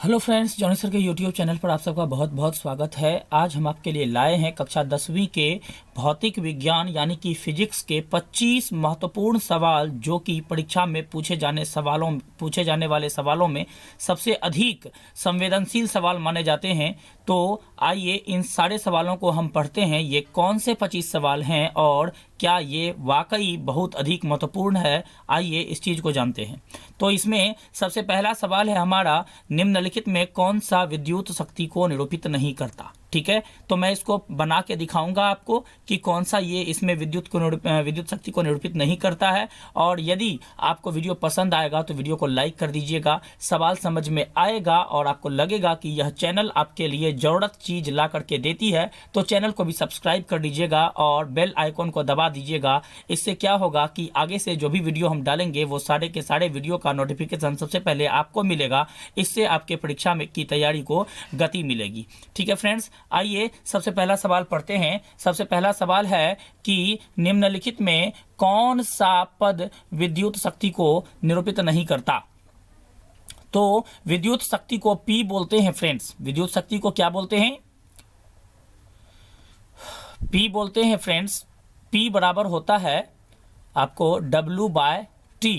Hello friends, Johnny sir के YouTube channel पर आप सबका बहुत बहुत स्वागत है। आज हम आपके लिए लाए हैं कक्षा 10वीं के भौतिक विज्ञान यानी कि फिजिक्स के 25 महत्वपूर्ण सवाल जो कि परीक्षा में पूछे जाने वाले सवालों में सबसे अधिक संवेदनशील सवाल माने जाते हैं। तो आइए इन सारे सवालों को हम पढ़ते हैं। ये कौन से 25 सवाल हैं और क्या ये वाकई बहुत अधिक महत्वपूर्ण है, आइए इस चीज़ को जानते हैं। तो इसमें सबसे पहला सवाल है हमारा, निम्नलिखित में कौन सा विद्युत शक्ति को निरूपित नहीं करता। ठीक है, तो मैं इसको बना के दिखाऊंगा आपको कि कौन सा ये इसमें विद्युत शक्ति को निरूपित नहीं करता है। और यदि आपको वीडियो पसंद आएगा तो वीडियो को लाइक कर दीजिएगा, सवाल समझ में आएगा और आपको लगेगा कि यह चैनल आपके लिए ज़रूरत चीज़ ला करके देती है तो चैनल को भी सब्सक्राइब कर दीजिएगा और बेल आइकॉन को दबा दीजिएगा। इससे क्या होगा कि आगे से जो भी वीडियो हम डालेंगे वो सारे के सारे वीडियो का नोटिफिकेशन सबसे पहले आपको मिलेगा। इससे आपके परीक्षा में की तैयारी को गति मिलेगी। ठीक है फ्रेंड्स, आइए सबसे पहला सवाल पढ़ते हैं। सबसे पहला सवाल है कि निम्नलिखित में कौन सा पद विद्युत शक्ति को निरूपित नहीं करता। तो विद्युत शक्ति को P बोलते हैं फ्रेंड्स। विद्युत शक्ति को क्या बोलते हैं? P बोलते हैं फ्रेंड्स। P बराबर होता है आपको W/T।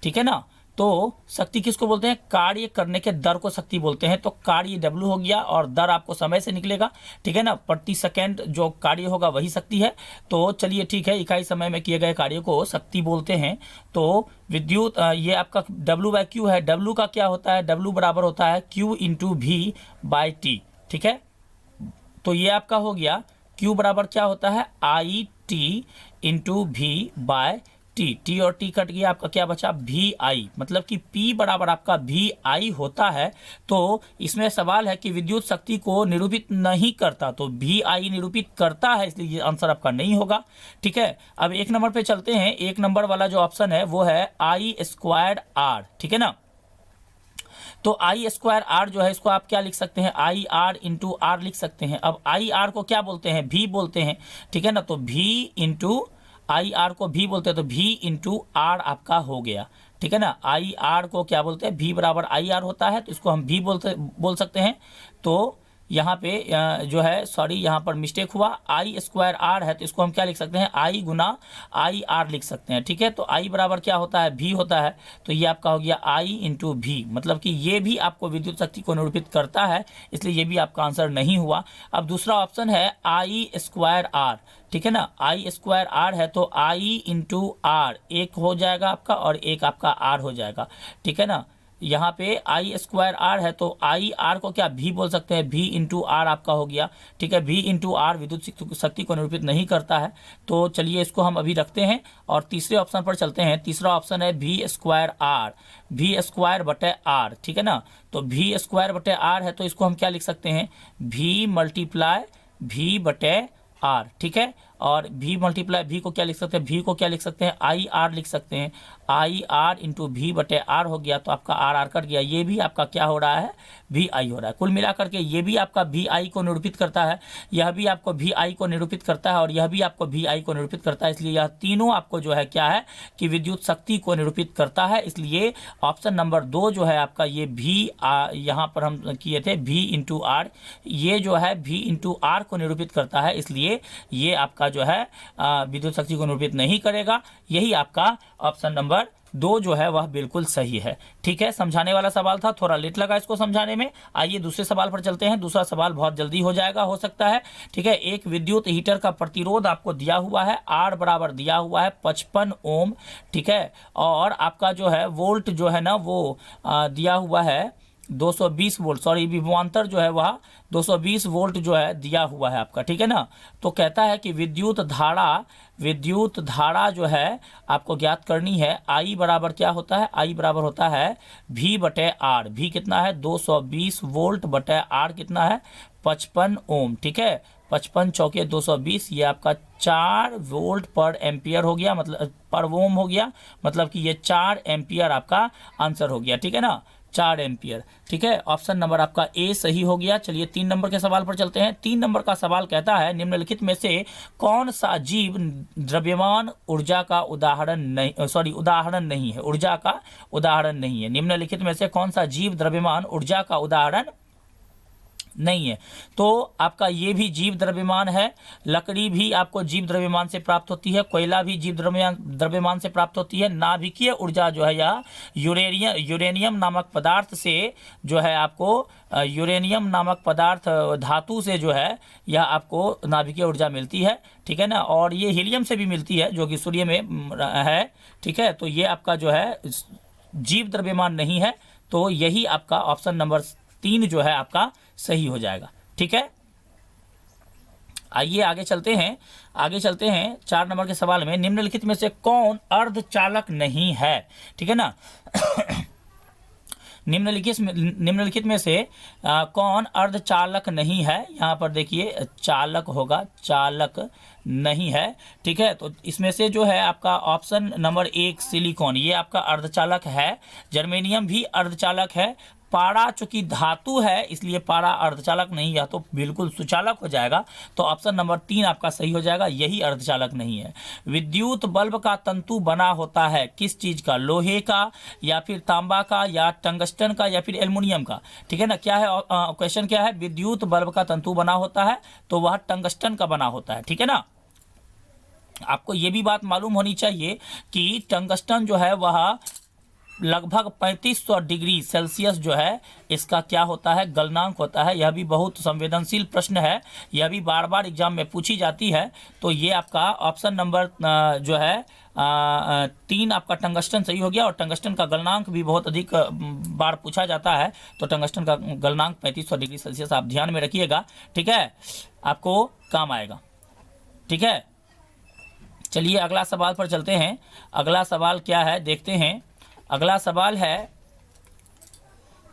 ठीक है ना। तो शक्ति किसको बोलते हैं? कार्य करने के दर को शक्ति बोलते हैं। तो कार्य W हो गया और दर आपको समय से निकलेगा। ठीक है ना, प्रति सेकेंड जो कार्य होगा वही शक्ति है। तो चलिए ठीक है, इकाई समय में किए गए कार्य को शक्ति बोलते हैं। तो विद्युत ये आपका W/Q है। W का क्या होता है? W बराबर होता है Q × V/T। ठीक है, तो ये आपका हो गया Q बराबर क्या होता है? IT × V/T। T और T कट गया, आपका क्या बचा? VI। मतलब कि P बराबर आपका VI होता है। तो इसमें सवाल है कि विद्युत शक्ति को निरूपित नहीं करता, तो VI निरूपित करता है, इसलिए ये आंसर आपका नहीं होगा। ठीक है, अब एक नंबर पे चलते हैं। एक नंबर वाला जो ऑप्शन है वो है I²R। ठीक है ना। तो I²R जो है इसको आप क्या लिख सकते हैं? IR × R लिख सकते हैं। अब IR को क्या बोलते हैं? V बोलते हैं। ठीक है ना, तो V × IR को V बोलते हैं, तो V × R आपका हो गया। ठीक है ना, IR को क्या बोलते हैं? V बराबर IR होता है, तो इसको हम V बोल सकते हैं। तो यहाँ पे जो है सॉरी यहाँ पर मिस्टेक हुआ, I²R है तो इसको हम क्या लिख सकते हैं? I × IR लिख सकते हैं। ठीक है, तो I बराबर क्या होता है? V होता है। तो ये आपका हो गया I × V। मतलब कि ये भी आपको विद्युत शक्ति को निरूपित करता है, इसलिए ये भी आपका आंसर नहीं हुआ। अब दूसरा ऑप्शन है I²R। ठीक है ना, I²R है तो I × R एक हो जाएगा आपका और एक आपका R हो जाएगा। ठीक है ना, यहाँ पे I²R है तो IR को क्या V बोल सकते हैं? V × R आपका हो गया। ठीक है, V × R विद्युत शक्ति को निरूपित नहीं करता है। तो चलिए इसको हम अभी रखते हैं और तीसरे ऑप्शन पर चलते हैं। तीसरा ऑप्शन है V²R। V²/R। ठीक है ना, तो V²/R है तो इसको हम क्या लिख सकते हैं? V × V/R। ठीक है, और V × V को क्या लिख सकते हैं? V को क्या लिख सकते हैं? IR लिख सकते हैं। IR × V/R हो गया, तो आपका RR कट गया। ये भी आपका क्या हो रहा है? VI हो रहा है। कुल मिलाकर के ये भी आपका VI को निरूपित करता है, यह भी आपको VI को निरूपित करता है और यह भी आपको VI को निरूपित करता है। इसलिए यह तीनों आपको जो है क्या है कि विद्युत शक्ति को निरूपित करता है। इसलिए ऑप्शन नंबर 2 जो है आपका ये यहाँ पर हम किए थे V × R, ये जो है V × R को निरूपित करता है। इसलिए ये आपका जो है विद्युत शक्ति को निरूपित नहीं करेगा। यही आपका ऑप्शन नंबर 2 जो है वह बिल्कुल सही है। ठीक है, समझाने वाला सवाल था, थोड़ा लेट लगा इसको समझाने में। आइए दूसरे सवाल पर चलते हैं। दूसरा सवाल बहुत जल्दी हो जाएगा, हो सकता है। ठीक है, एक विद्युत हीटर का प्रतिरोध आपको दिया हुआ है, R बराबर दिया हुआ है 55 ओम। ठीक है, और आपका जो है वोल्ट जो है ना वो दिया हुआ है 220 वोल्ट, सॉरी विभवांतर जो है वह 220 वोल्ट जो है दिया हुआ है आपका। ठीक है ना, तो कहता है कि विद्युत धारा जो है आपको ज्ञात करनी है। I बराबर क्या होता है? I बराबर होता है V/R। V कितना है? 220 वोल्ट बटे R कितना है? 55 ओम। ठीक है, 55 चौके 220, ये आपका 4 वोल्ट पर एम्पियर हो गया, मतलब पर ओम हो गया। मतलब कि ये 4 एम्पियर आपका आंसर हो गया। ठीक है ना, 4 एम्पियर। ठीक है, ऑप्शन नंबर आपका ए सही हो गया। चलिए 3 नंबर के सवाल पर चलते हैं। 3 नंबर का सवाल कहता है निम्नलिखित में से कौन सा जीव द्रव्यमान ऊर्जा का उदाहरण नहीं है, ऊर्जा का उदाहरण नहीं है। निम्नलिखित में से कौन सा जीव द्रव्यमान ऊर्जा का उदाहरण नहीं है? तो आपका ये भी जीव द्रव्यमान है, लकड़ी भी आपको जीव द्रव्यमान से प्राप्त होती है, कोयला भी जीव द्रव्यमान से प्राप्त होती है। नाभिकीय ऊर्जा जो है या यूरेनियम नामक पदार्थ से जो है आपको यूरेनियम नामक पदार्थ धातु से जो है यह आपको नाभिकीय ऊर्जा मिलती है। ठीक है ना, और ये हीलियम से भी मिलती है जो कि सूर्य में है। ठीक है, तो ये आपका जो है जीव द्रव्यमान नहीं है, तो यही आपका ऑप्शन नंबर 3 जो है आपका सही हो जाएगा। ठीक है, आइए आगे चलते हैं 4 नंबर के सवाल में। निम्नलिखित में से कौन अर्धचालक नहीं है? ठीक है ना निम्नलिखित में से कौन अर्धचालक नहीं है? यहाँ पर देखिए चालक होगा, चालक नहीं है। ठीक है, तो इसमें से जो है आपका ऑप्शन नंबर 1 सिलिकॉन, ये आपका अर्धचालक है। जर्मेनियम भी अर्धचालक है। पारा चूंकि धातु है इसलिए पारा अर्धचालक नहीं, या तो बिल्कुल सुचालक हो जाएगा। तो ऑप्शन नंबर 3 आपका सही हो जाएगा, यही अर्धचालक नहीं है। विद्युत बल्ब का तंतु बना होता है किस चीज का? लोहे का, या फिर तांबा का, या टंगस्टन का, या फिर एल्युमिनियम का? ठीक है ना, क्या है क्वेश्चन क्या है? विद्युत बल्ब का तंतु बना होता है तो वह टंगस्टन का बना होता है। ठीक है ना, आपको ये भी बात मालूम होनी चाहिए कि टंगस्टन जो है वह लगभग 3500 डिग्री सेल्सियस जो है इसका क्या होता है? गलनांक होता है। यह भी बहुत संवेदनशील प्रश्न है, यह भी बार बार एग्जाम में पूछी जाती है। तो ये आपका ऑप्शन नंबर जो है 3 आपका टंगस्टन सही हो गया। और टंगस्टन का गलनांक भी बहुत अधिक बार पूछा जाता है, तो टंगस्टन का गलनांक 3500 डिग्री सेल्सियस आप ध्यान में रखिएगा। ठीक है, आपको काम आएगा। ठीक है, चलिए अगला सवाल पर चलते हैं। अगला सवाल क्या है देखते हैं। अगला सवाल है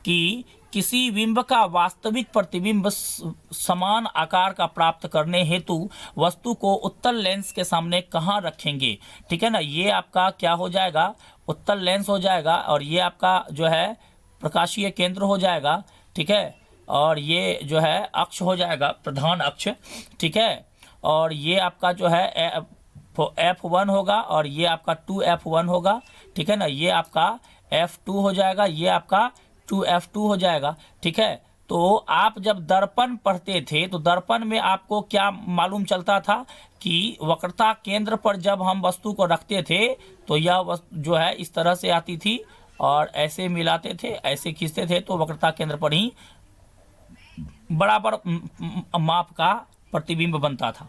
कि किसी बिंब का वास्तविक प्रतिबिंब समान आकार का प्राप्त करने हेतु वस्तु को उत्तल लेंस के सामने कहाँ रखेंगे? ठीक है ना, ये आपका क्या हो जाएगा? उत्तल लेंस हो जाएगा। और ये आपका जो है प्रकाशीय केंद्र हो जाएगा। ठीक है, और ये जो है अक्ष हो जाएगा, प्रधान अक्ष। ठीक है, और ये आपका जो है F1 होगा, और ये आपका 2F1 होगा। ठीक है ना, ये आपका F2 हो जाएगा, ये आपका 2F2 हो जाएगा। ठीक है, तो आप जब दर्पण पढ़ते थे तो दर्पण में आपको क्या मालूम चलता था कि वक्रता केंद्र पर जब हम वस्तु को रखते थे तो यह जो है इस तरह से आती थी, और ऐसे मिलाते थे, ऐसे खींचते थे, तो वक्रता केंद्र पर ही बराबर माप का प्रतिबिंब बनता था।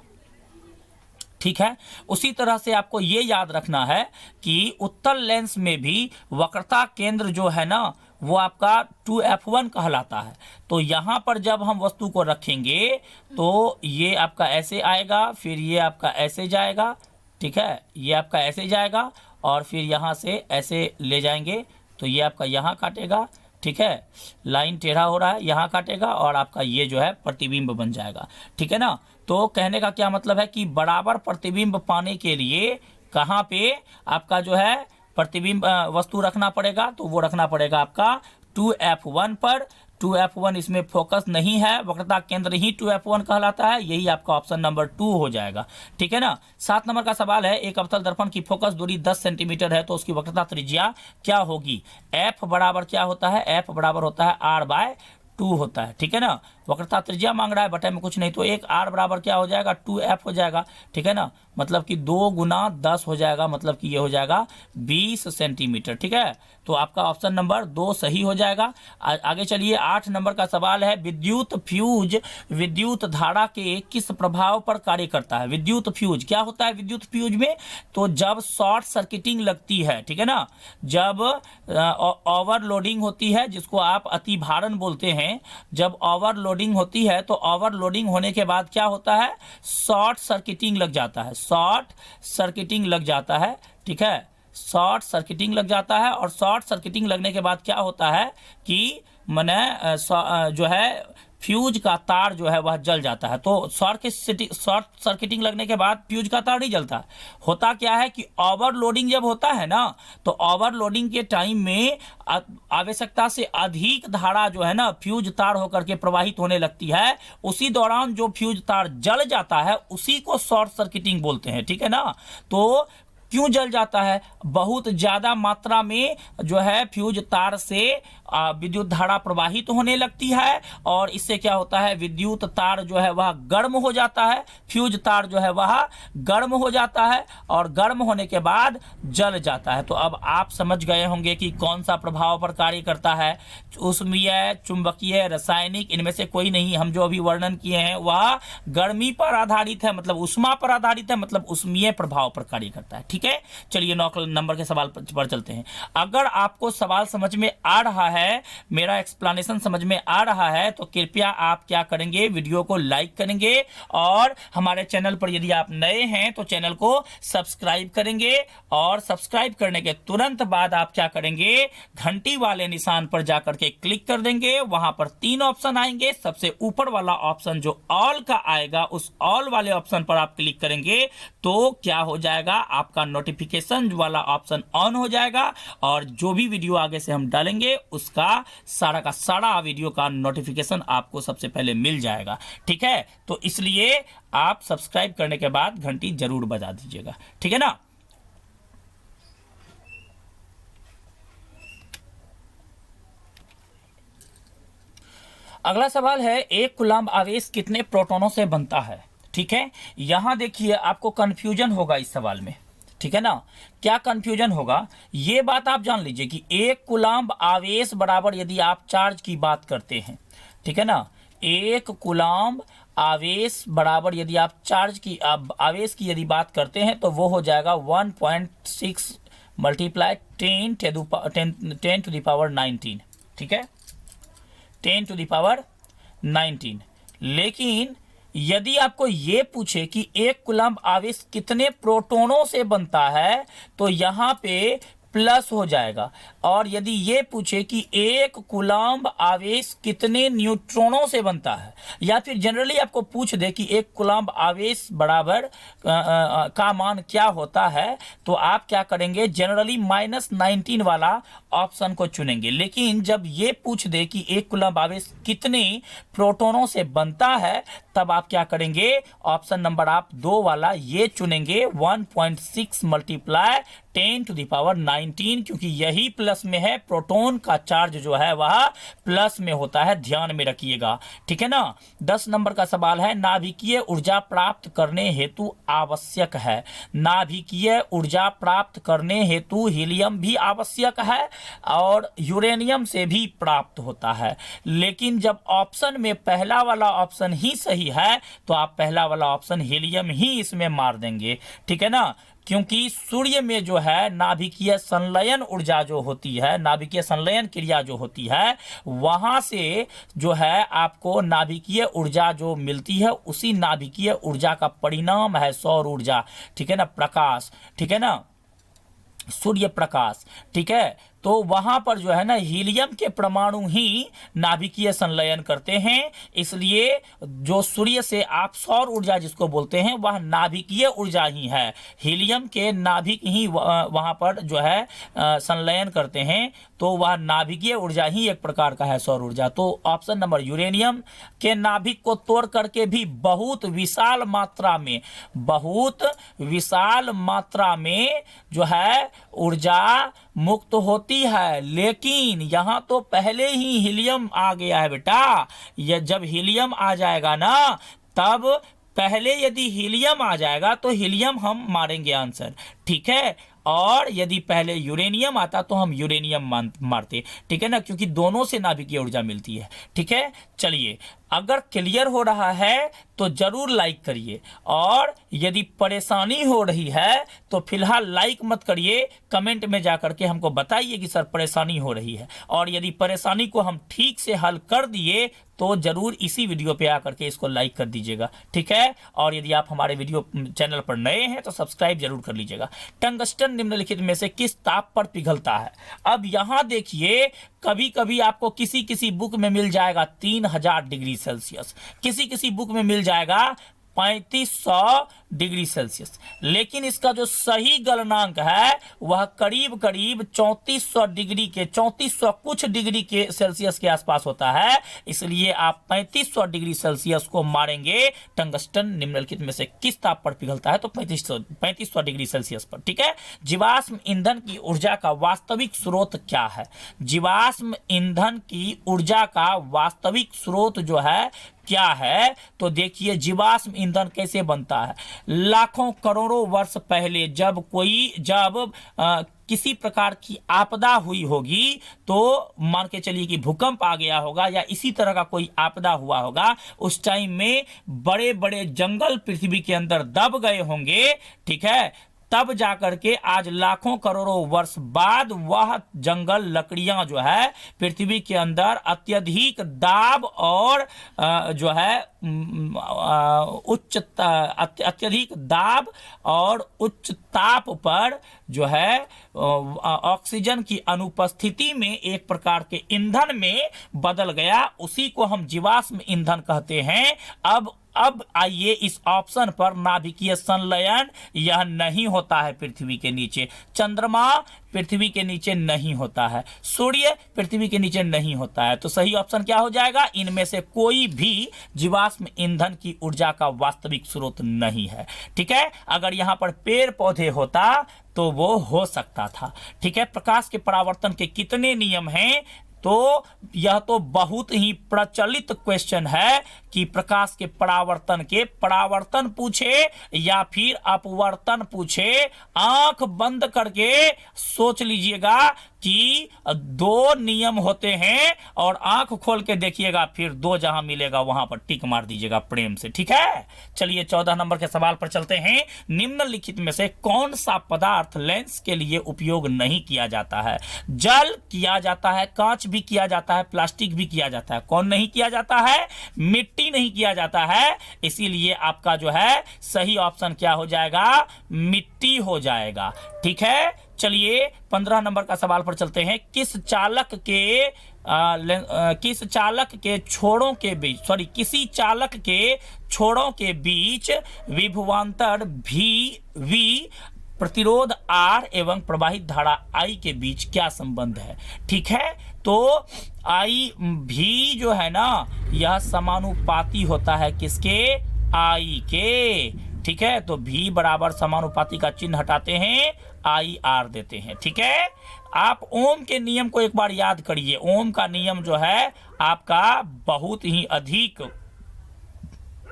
ठीक है, उसी तरह से आपको ये याद रखना है कि उत्तल लेंस में भी वक्रता केंद्र जो है ना वो आपका 2F1 कहलाता है। तो यहाँ पर जब हम वस्तु को रखेंगे तो ये आपका ऐसे आएगा, फिर ये आपका ऐसे जाएगा। ठीक है, ये आपका ऐसे जाएगा, और फिर यहाँ से ऐसे ले जाएंगे तो ये आपका यहाँ काटेगा। ठीक है, लाइन टेढ़ा हो रहा है, यहाँ काटेगा, और आपका ये जो है प्रतिबिंब बन जाएगा। ठीक है ना, तो कहने का क्या मतलब है कि बराबर प्रतिबिंब पाने के लिए कहाँ पे आपका जो है प्रतिबिंब वस्तु रखना पड़ेगा? तो वो रखना पड़ेगा आपका 2F1 पर। 2F1 इसमें फोकस नहीं है, वक्रता केंद्र ही 2F1 कहलाता है, यही आपका ऑप्शन नंबर 2 हो जाएगा। ठीक है ना, 7 नंबर का सवाल है। एक अवतल दर्पण की फोकस दूरी 10 सेंटीमीटर है तो उसकी वक्रता त्रिज्या क्या होगी? F बराबर क्या होता है? F बराबर होता है R/2 होता है। ठीक है ना, वक्रता त्रिज्या मांग रहा है, बटे में कुछ नहीं, तो एक R बराबर क्या हो जाएगा? 2F हो जाएगा। ठीक है ना, मतलब कि 2 गुना 10 हो जाएगा, मतलब कि ये हो जाएगा 20 सेंटीमीटर। ठीक है, तो आपका ऑप्शन नंबर 2 सही हो जाएगा। आगे चलिए 8 नंबर का सवाल है। विद्युत फ्यूज विद्युत धारा के किस प्रभाव पर कार्य करता है? विद्युत फ्यूज क्या होता है? विद्युत फ्यूज में तो जब शॉर्ट सर्किटिंग लगती है, ठीक है ना, जब ओवरलोडिंग होती है, जिसको आप अतिभारण बोलते हैं, जब ओवरलोडिंग होती है तो ओवरलोडिंग होने के बाद क्या होता है? शॉर्ट सर्किटिंग लग जाता है, शॉर्ट सर्किटिंग लग जाता है। ठीक है, शॉर्ट सर्किटिंग लग जाता है, और शॉर्ट सर्किटिंग लगने के बाद क्या होता है कि जो है फ्यूज का तार जो है वह जल जाता है। तो शॉर्ट सर्किटिंग लगने के बाद फ्यूज का तार नहीं जलता। होता क्या है कि ओवरलोडिंग जब होता है ना, तो ओवरलोडिंग के टाइम में आवश्यकता से अधिक धारा जो है ना फ्यूज तार होकर के प्रवाहित होने लगती है। उसी दौरान जो फ्यूज तार जल जाता है उसी को शॉर्ट सर्किटिंग बोलते हैं, ठीक है ना। तो क्यों जल जाता है? बहुत ज़्यादा मात्रा में जो है फ्यूज तार से विद्युत धारा प्रवाहित होने लगती है, और इससे क्या होता है, विद्युत तार जो है वह गर्म हो जाता है, फ्यूज तार जो है वह गर्म हो जाता है, और गर्म होने के बाद जल जाता है। तो अब आप समझ गए होंगे कि कौन सा प्रभाव पर कार्य करता है। ऊष्मीय, चुंबकीय, रासायनिक, इनमें से कोई नहीं। हम जो अभी वर्णन किए हैं वह गर्मी पर आधारित है, मतलब ऊष्मा पर आधारित है, मतलब ऊष्मीय प्रभाव पर कार्य करता है, ठीक है। चलिए 9 नंबर के सवाल पर चलते हैं। अगर आपको सवाल समझ में आ रहा है, मेरा एक्सप्लेनेशन समझ में आ रहा है, तो कृपया आप क्या करेंगे, वीडियो को लाइक करेंगे, और हमारे चैनल पर यदि आप नए हैं तो चैनल को सब्सक्राइब करेंगे, और सब्सक्राइब करने के तुरंत बाद आप क्या करेंगे, घंटी वाले निशान पर जाकर के क्लिक कर देंगे। वहां पर 3 ऑप्शन आएंगे। सबसे ऊपर वाला ऑप्शन जो ऑल का आएगा, उस ऑल वाले ऑप्शन पर आप क्लिक करेंगे तो क्या हो जाएगा, आपका नोटिफिकेशन वाला ऑप्शन ऑन हो जाएगा, और जो भी वीडियो आगे से हम डालेंगे उसका सारा का सारा वीडियो का नोटिफिकेशन आपको सबसे पहले मिल जाएगा, ठीक है। तो इसलिए आप सब्सक्राइब करने के बाद घंटी जरूर बजा दीजिएगा, ठीक है ना। अगला सवाल है, एक कूलम्ब आवेश कितने प्रोटॉनों से बनता है, ठीक है। यहां देखिए आपको कंफ्यूजन होगा इस सवाल में, ठीक है ना। क्या कंफ्यूजन होगा, ये बात आप जान लीजिए कि एक कूलम्ब आवेश बराबर, यदि आप चार्ज की बात करते हैं, ठीक है ना, एक कूलम्ब आवेश बराबर यदि आप चार्ज की आवेश की यदि बात करते हैं तो वो हो जाएगा 1.6 मल्टीप्लाई 10 टू द पावर 19, ठीक है, 10 टू द पावर 19। लेकिन यदि आपको ये पूछे कि एक कूलम्ब आवेश कितने प्रोटॉनों से बनता है तो यहां पे प्लस हो जाएगा, और यदि ये पूछे कि एक कूलम्ब आवेश कितने न्यूट्रॉनों से बनता है, या फिर जनरली आपको पूछ दे कि एक कूलम्ब आवेश बराबर का मान क्या होता है, तो आप क्या करेंगे, जनरली -19 वाला ऑप्शन को चुनेंगे। लेकिन जब ये पूछ दे कि एक कूलम्ब आवेश कितने प्रोटॉनों से बनता है, तब आप क्या करेंगे, ऑप्शन नंबर आप 2 वाला ये चुनेंगे, 1.6 मल्टीप्लाई 10 टू द पावर 19, क्योंकि यही प्लस में है। प्रोटॉन का चार्ज जो है वह प्लस में होता है, ध्यान में रखिएगा, ठीक है ना। 10 नंबर का सवाल है, नाभिकीय ऊर्जा प्राप्त करने हेतु आवश्यक है। नाभिकीय ऊर्जा प्राप्त करने हेतु हीलियम भी आवश्यक है और यूरेनियम से भी प्राप्त होता है। लेकिन जब ऑप्शन में पहला वाला ऑप्शन ही सही है तो आप पहला वाला ऑप्शन हीलियम ही इसमें मार देंगे, ठीक है ना। क्योंकि सूर्य में जो है नाभिकीय संलयन ऊर्जा जो होती है, नाभिकीय संलयन क्रिया जो होती है, वहां से जो है आपको नाभिकीय ऊर्जा जो मिलती है, उसी नाभिकीय ऊर्जा का परिणाम है सौर ऊर्जा, ठीक है ना, प्रकाश, ठीक है ना, सूर्य प्रकाश, ठीक है। तो वहां पर जो है ना हीलियम के परमाणु ही नाभिकीय संलयन करते हैं, इसलिए जो सूर्य से आप सौर ऊर्जा जिसको बोलते हैं वह नाभिकीय ऊर्जा ही है। हीलियम के नाभिक ही वहां पर जो है संलयन करते हैं, तो वह नाभिकीय ऊर्जा ही एक प्रकार का है सौर ऊर्जा। तो ऑप्शन नंबर यूरेनियम के नाभिक को तोड़ करके भी बहुत विशाल मात्रा में जो है ऊर्जा मुक्त होती है। लेकिन यहां तो पहले ही हीलियम आ गया है बेटा, ये जब हीलियम आ जाएगा ना, तब पहले यदि हीलियम आ जाएगा तो हीलियम हम मारेंगे आंसर, ठीक है। और यदि पहले यूरेनियम आता तो हम यूरेनियम मारते, ठीक है ना, क्योंकि दोनों से नाभिकीय ऊर्जा मिलती है, ठीक है। चलिए, अगर क्लियर हो रहा है तो जरूर लाइक करिए, और यदि परेशानी हो रही है तो फिलहाल लाइक मत करिए, कमेंट में जाकर के हमको बताइए कि सर परेशानी हो रही है, और यदि परेशानी को हम ठीक से हल कर दिए तो जरूर इसी वीडियो पे आकर के इसको लाइक कर दीजिएगा, ठीक है। और यदि आप हमारे वीडियो चैनल पर नए हैं तो सब्सक्राइब जरूर कर लीजिएगा। टंगस्टन निम्नलिखित में से किस ताप पर पिघलता है? अब यहां देखिए कभी कभी आपको किसी किसी बुक में मिल जाएगा 3000 डिग्री सेल्सियस, किसी किसी बुक में मिल जाएगा 3500 डिग्री सेल्सियस, लेकिन इसका जो सही गलनांक है वह करीब करीब 3400 डिग्री के 3400 कुछ डिग्री के सेल्सियस के आसपास होता है। इसलिए आप 3500 डिग्री सेल्सियस को मारेंगे। टंगस्टन निम्नलिखित में से किस ताप पर पिघलता है? तो 3500 डिग्री सेल्सियस पर। ठीक है। जीवाश्म ईंधन की ऊर्जा का वास्तविक स्रोत क्या है? जीवाश्म ईंधन की ऊर्जा का वास्तविक स्रोत जो है क्या है? तो देखिए जीवाश्म ईंधन कैसे बनता है। लाखों करोड़ों वर्ष पहले जब किसी प्रकार की आपदा हुई होगी, तो मान के चलिए कि भूकंप आ गया होगा या इसी तरह का कोई आपदा हुआ होगा, उस टाइम में बड़े बड़े जंगल पृथ्वी के अंदर दब गए होंगे। ठीक है। तब जाकर के आज लाखों करोड़ों वर्ष बाद वह जंगल लकड़ियां जो है पृथ्वी के अंदर अत्यधिक दाब और जो है अत्यधिक दाब और उच्च ताप पर जो है ऑक्सीजन की अनुपस्थिति में एक प्रकार के ईंधन में बदल गया। उसी को हम जीवाश्म ईंधन कहते हैं। अब आइए इस ऑप्शन पर। नाभिकीय संलयन यह नहीं होता है पृथ्वी के नीचे। चंद्रमा पृथ्वी के नीचे नहीं होता है। सूर्य पृथ्वी के नीचे नहीं होता है। तो सही ऑप्शन क्या हो जाएगा? इनमें से कोई भी जीवाश्म ईंधन की ऊर्जा का वास्तविक स्रोत नहीं है। ठीक है। अगर यहां पर पेड़ पौधे होता तो वो हो सकता था। ठीक है। प्रकाश के परावर्तन के कितने नियम हैं? तो यह तो बहुत ही प्रचलित क्वेश्चन है कि प्रकाश के परावर्तन पूछे या फिर अपवर्तन पूछे। आंख बंद करके सोच लीजिएगा कि दो नियम होते हैं और आंख खोल के देखिएगा, फिर दो जहां मिलेगा वहां पर टिक मार दीजिएगा प्रेम से। ठीक है। चलिए 14 नंबर के सवाल पर चलते हैं। निम्नलिखित में से कौन सा पदार्थ लेंस के लिए उपयोग नहीं किया जाता है? जल किया जाता है, कांच भी किया जाता है, प्लास्टिक भी किया जाता है। कौन नहीं किया जाता है? मिट्टी नहीं किया जाता है। इसीलिए आपका जो है सही ऑप्शन क्या हो जाएगा? मिट्टी हो जाएगा। ठीक है। चलिए 15 नंबर का सवाल पर चलते हैं। किस चालक किसी चालक के छोरों के बीच विभवांतर V प्रतिरोध R एवं प्रवाहित धारा I के बीच क्या संबंध है? ठीक है। तो I भी जो है ना यह समानुपाती होता है किसके? I के। ठीक है। तो V बराबर समानुपाती का चिन्ह हटाते हैं, IR देते हैं। ठीक है। आप ओम के नियम को एक बार याद करिए। ओम का नियम जो है आपका बहुत ही अधिक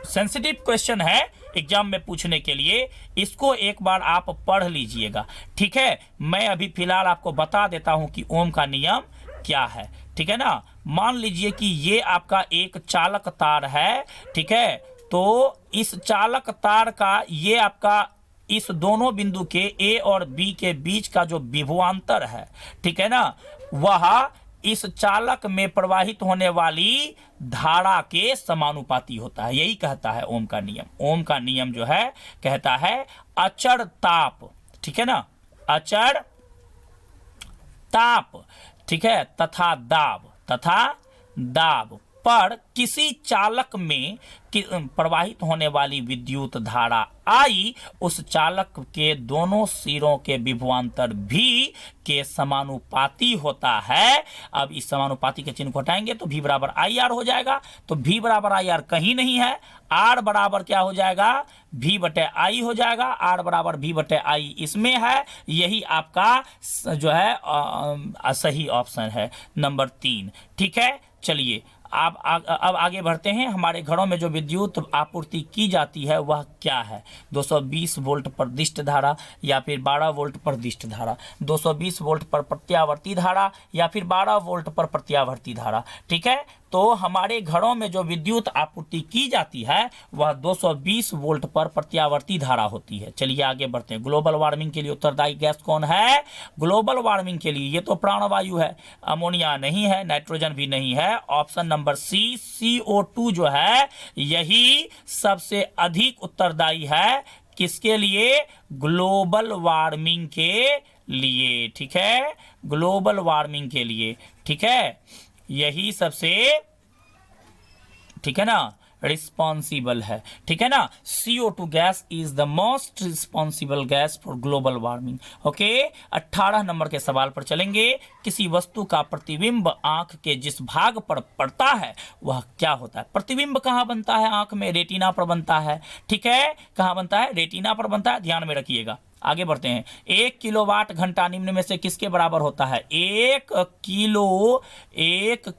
सेंसिटिव क्वेश्चन है एग्जाम में पूछने के लिए। इसको एक बार आप पढ़ लीजिएगा। ठीक है। मैं अभी फिलहाल आपको बता देता हूं कि ओम का नियम क्या है। ठीक है ना। मान लीजिए कि ये आपका एक चालक तार है। ठीक है। तो इस चालक तार का ये आपका इस दोनों बिंदु के A और B के बीच का जो विभवांतर है, ठीक है ना, वह इस चालक में प्रवाहित होने वाली धारा के समानुपाती होता है। यही कहता है ओम का नियम। ओम का नियम जो है कहता है अचर ताप, ठीक है ना, अचर ताप, ठीक है, तथा दाब पर किसी चालक में प्रवाहित होने वाली विद्युत धारा I उस चालक के दोनों सिरों के विभवांतर V के समानुपाती होता है। अब इस समानुपाती के चिन्ह को हटाएंगे तो V बराबर IR हो जाएगा। तो V बराबर IR कहीं नहीं है। R बराबर क्या हो जाएगा? V बटे I हो जाएगा। R बराबर V बटे I इसमें है। यही आपका जो है सही ऑप्शन है नंबर 3। ठीक है। चलिए अब आगे बढ़ते हैं। हमारे घरों में जो विद्युत आपूर्ति की जाती है वह क्या है? 220 वोल्ट प्रतिष्ठ धारा या फिर 12 वोल्ट प्रतिष्ठ धारा, 220 वोल्ट पर प्रत्यावर्ती धारा या फिर 12 वोल्ट पर प्रत्यावर्ती धारा। ठीक है। तो हमारे घरों में जो विद्युत आपूर्ति की जाती है वह 220 वोल्ट पर प्रत्यावर्ती धारा होती है। चलिए आगे बढ़ते हैं। ग्लोबल वार्मिंग के लिए उत्तरदायी गैस कौन है? ग्लोबल वार्मिंग के लिए ये तो प्राणवायु है, अमोनिया नहीं है, नाइट्रोजन भी नहीं है। ऑप्शन नंबर सी CO2 जो है यही सबसे अधिक उत्तरदायी है। किसके लिए? ग्लोबल वार्मिंग के लिए। ठीक है। ग्लोबल वार्मिंग के लिए। ठीक है, यही सबसे, ठीक है ना, रिस्पॉन्सिबल है। ठीक है ना, CO2 gas is the most responsible gas for global warming. Okay, 18 number के सवाल पर चलेंगे। किसी वस्तु का प्रतिबिंब आंख के जिस भाग पर पड़ता है वह क्या होता है? प्रतिबिंब कहाँ बनता है? आंख में, रेटिना पर बनता है। ठीक है, कहाँ बनता है? रेटिना पर बनता है, ध्यान में रखिएगा। आगे बढ़ते हैं। 1 किलोवाट घंटा निम्न में से किसके बराबर होता है? 1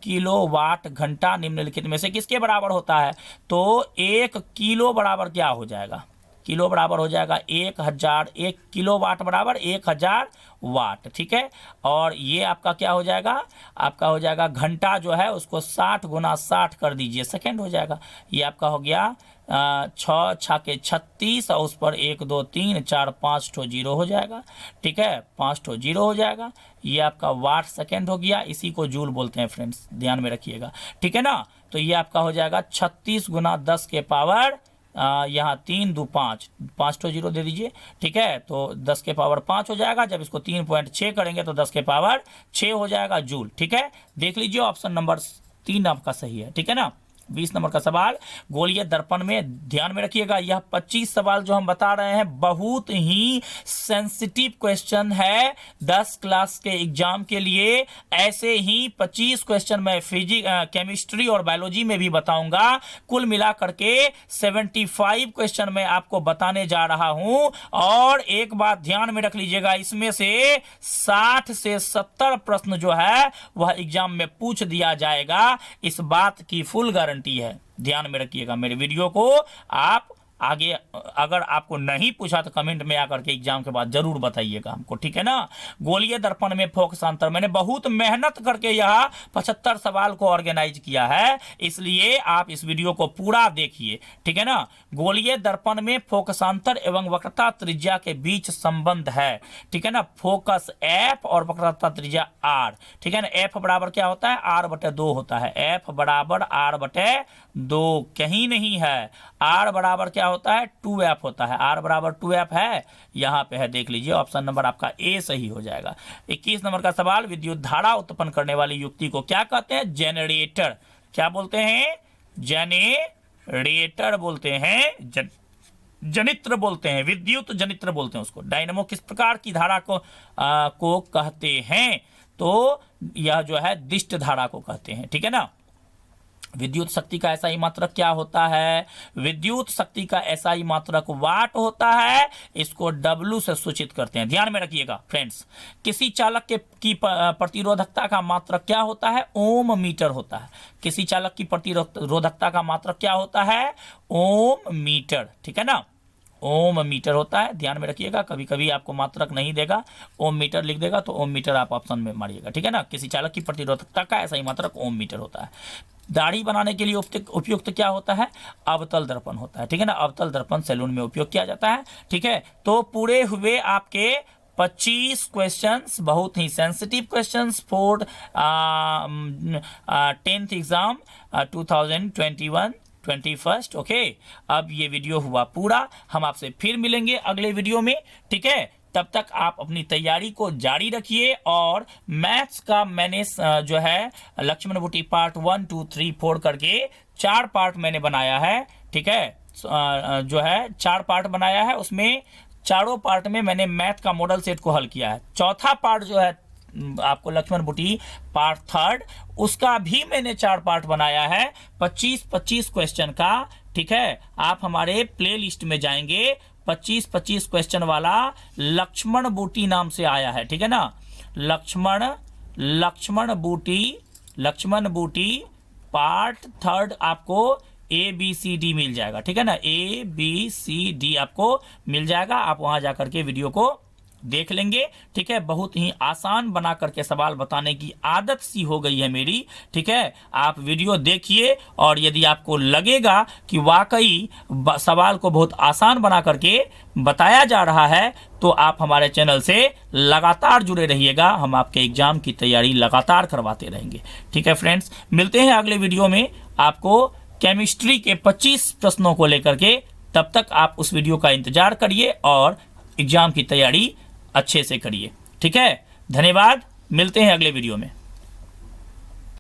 किलोवाट घंटा निम्नलिखित में से किसके बराबर होता है? तो 1 किलो बराबर क्या हो जाएगा? किलो बराबर हो जाएगा 1000। 1 किलोवाट बराबर 1000 वाट। ठीक है, और ये आपका क्या हो जाएगा? आपका हो जाएगा घंटा जो है उसको 60 गुना 60 कर दीजिए, सेकेंड हो जाएगा। ये आपका हो गया 6 छाके 36 और उस पर 1 2 3 4 5 ठो जीरो हो जाएगा। ठीक है, 5 ठो जीरो हो जाएगा। ये आपका वाट सेकेंड हो गया, इसी को जूल बोलते हैं फ्रेंड्स, ध्यान में रखिएगा। ठीक है ना, तो ये आपका हो जाएगा 36 गुना 10 के पावर यहाँ 3 2 5 5 ठो जीरो दे दीजिए। ठीक है, तो 10 के पावर 5 हो जाएगा। जब इसको 3.6 करेंगे तो 10 के पावर 6 हो जाएगा जूल। ठीक है, देख लीजिए ऑप्शन नंबर 3 आपका सही है। ठीक है ना, 20 नंबर का सवाल, गोलीय दर्पण में, ध्यान में रखिएगा। यह 25 सवाल जो हम बता रहे हैं बहुत ही सेंसिटिव क्वेश्चन है 10 क्लास के एग्जाम के लिए। ऐसे ही 25 क्वेश्चन मैं केमिस्ट्री और बायोलॉजी में भी बताऊंगा। कुल मिलाकर के 75 क्वेश्चन मैं आपको बताने जा रहा हूं। और एक बात ध्यान में रख लीजिएगा, इसमें से 60 से 70 प्रश्न जो है वह एग्जाम में पूछ दिया जाएगा। इस बात की फुल गारंटी है, ध्यान में रखिएगा। मेरे वीडियो को आप आगे, अगर आपको नहीं पूछा तो कमेंट में आकर के एग्जाम के बाद जरूर बताइएगा हमको। ठीक है ना, गोलीय दर्पण में फोकस अंतर, मैंने बहुत मेहनत करके यह 75 सवाल को ऑर्गेनाइज किया है, इसलिए आप इस वीडियो को पूरा देखिए। ठीक है ना, गोलीय दर्पण में फोकसांतर एवं वक्रता त्रिज्या के बीच संबंध है। ठीक है ना, फोकस F और वक्रता त्रिज्या R। ठीक है ना, F बराबर क्या होता है? R/2 होता है। F बराबर R/2 कहीं नहीं है। R बराबर क्या होता है? 2F होता है। R बराबर 2F है, यहाँ पे है, देख लीजिए। ऑप्शन नंबर आपका A सही हो जाएगा। 21 नंबर का सवाल, विद्युत धारा उत्पन्न करने वाली युक्ति को क्या कहते हैं? जेनरेटर। क्या बोलते हैं? जेनरेटर बोलते हैं, जनित्र बोलते हैं, विद्युत जनित्र बोलते हैं उसको। डायनेमो किस प्रकार की धारा को कहते हैं? तो यह जो है दिष्ट धारा को कहते हैं। ठीक है ना, विद्युत शक्ति का एसआई मात्रक क्या होता है? विद्युत शक्ति का एसआई मात्रक वाट होता है, इसको W से सूचित करते हैं। ध्यान में रखिएगा फ्रेंड्स। किसी चालक की प्रतिरोधकता का मात्रक क्या होता है? ओम मीटर होता है। किसी चालक की प्रतिरोधकता का मात्रक क्या होता है? ओम मीटर। ठीक है ना, ओम मीटर होता है, ध्यान में रखिएगा। कभी कभी आपको मात्रक नहीं देगा, ओम मीटर लिख देगा, तो ओम मीटर आप ऑप्शन में मारिएगा। ठीक है ना, किसी चालक की प्रतिरोधकता का ऐसा ही मात्रक ओम मीटर होता है। दाढ़ी बनाने के लिए उपयुक्त क्या होता है? अवतल दर्पण होता है। ठीक है ना, अवतल दर्पण सैलून में उपयोग किया जाता है। ठीक है, तो पूरे हुए आपके 25 क्वेश्चंस, बहुत ही sensitive questions for 10th exam 2021। Okay, अब ये वीडियो हुआ पूरा। हम आपसे फिर मिलेंगे अगले वीडियो में। ठीक है, तब तक आप अपनी तैयारी को जारी रखिए। और मैथ्स का मैंने जो है लक्ष्मण बूटी पार्ट 1 2 3 4 करके 4 पार्ट मैंने बनाया है। ठीक है, जो है 4 पार्ट बनाया है, उसमें चारों पार्ट में मैंने मैथ का मॉडल सेट को हल किया है। चौथा पार्ट जो है आपको लक्ष्मण बूटी पार्ट 3, उसका भी मैंने 4 पार्ट बनाया है 25 क्वेश्चन का। ठीक है, आप हमारे प्ले लिस्ट में जाएंगे, 25 क्वेश्चन वाला लक्ष्मण बूटी नाम से आया है। ठीक है ना, लक्ष्मण बूटी पार्ट 3 आपको ABCD मिल जाएगा। ठीक है ना, ABCD आपको मिल जाएगा। आप वहां जाकर के वीडियो को देख लेंगे। ठीक है, बहुत ही आसान बना करके सवाल बताने की आदत सी हो गई है मेरी। ठीक है, आप वीडियो देखिए और यदि आपको लगेगा कि वाकई सवाल को बहुत आसान बना करके बताया जा रहा है तो आप हमारे चैनल से लगातार जुड़े रहिएगा। हम आपके एग्जाम की तैयारी लगातार करवाते रहेंगे। ठीक है फ्रेंड्स, मिलते हैं अगले वीडियो में आपको केमिस्ट्री के 25 प्रश्नों को लेकर के। तब तक आप उस वीडियो का इंतजार करिए और एग्जाम की तैयारी अच्छे से करिए। ठीक है, धन्यवाद, मिलते हैं अगले वीडियो में।